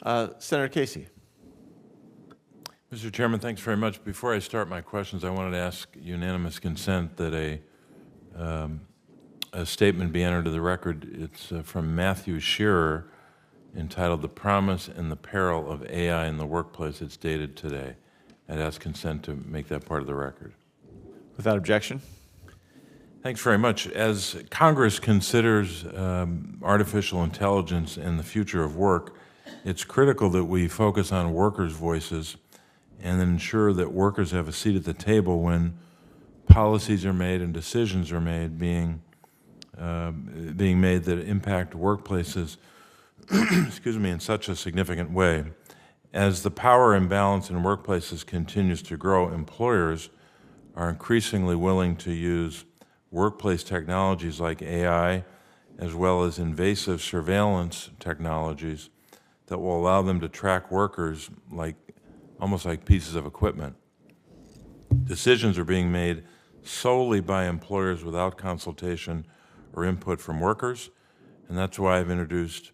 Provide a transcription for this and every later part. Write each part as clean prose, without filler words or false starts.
Senator Casey. Mr. Chairman, thanks very much. Before I start my questions, I wanted to ask unanimous consent that a statement be entered to the record. It's from Matthew Shearer, entitled "The Promise and the Peril of AI in the Workplace." It's dated today. I'd ask consent to make that part of the record. Without objection. Thanks very much. As Congress considers artificial intelligence and the future of work, it's critical that we focus on workers' voices and ensure that workers have a seat at the table when policies are made and decisions are made being made that impact workplaces excuse me, in such a significant way. As the power imbalance in workplaces continues to grow, employers are increasingly willing to use workplace technologies like AI, as well as invasive surveillance technologies that will allow them to track workers almost like pieces of equipment. Decisions are being made solely by employers without consultation or input from workers, and that's why I've introduced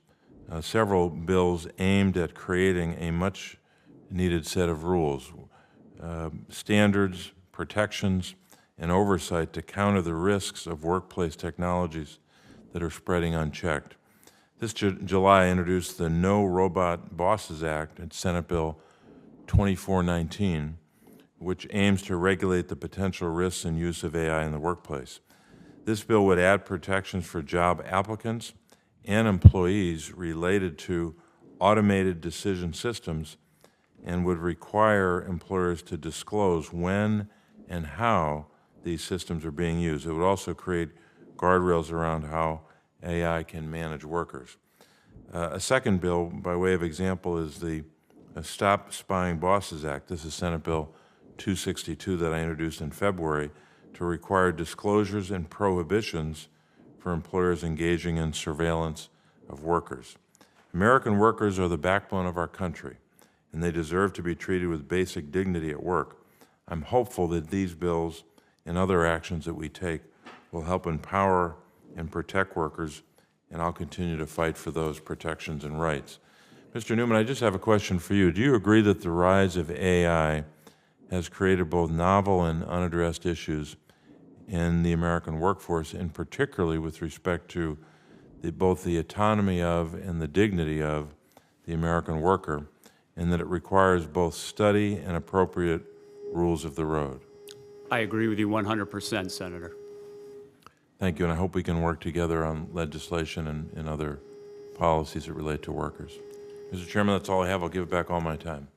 several bills aimed at creating a much-needed set of rules, standards, protections, and oversight to counter the risks of workplace technologies that are spreading unchecked. This July, I introduced the No Robot Bosses Act, it's Senate Bill 2419, which aims to regulate the potential risks and use of AI in the workplace. This bill would add protections for job applicants and employees related to automated decision systems and would require employers to disclose when and how these systems are being used. It would also create guardrails around how AI can manage workers. A second bill, by way of example, is the Stop Spying Bosses Act. This is Senate Bill 262 that I introduced in February to require disclosures and prohibitions for employers engaging in surveillance of workers. American workers are the backbone of our country, and they deserve to be treated with basic dignity at work. I'm hopeful that these bills and other actions that we take will help empower and protect workers, and I'll continue to fight for those protections and rights. Mr. Newman, I just have a question for you. Do you agree that the rise of AI has created both novel and unaddressed issues in the American workforce, and particularly with respect to both the autonomy of and the dignity of the American worker, and that it requires both study and appropriate rules of the road? I agree with you 100%, Senator. Thank you, and I hope we can work together on legislation and other policies that relate to workers. Mr. Chairman, that's all I have. I'll give back all my time.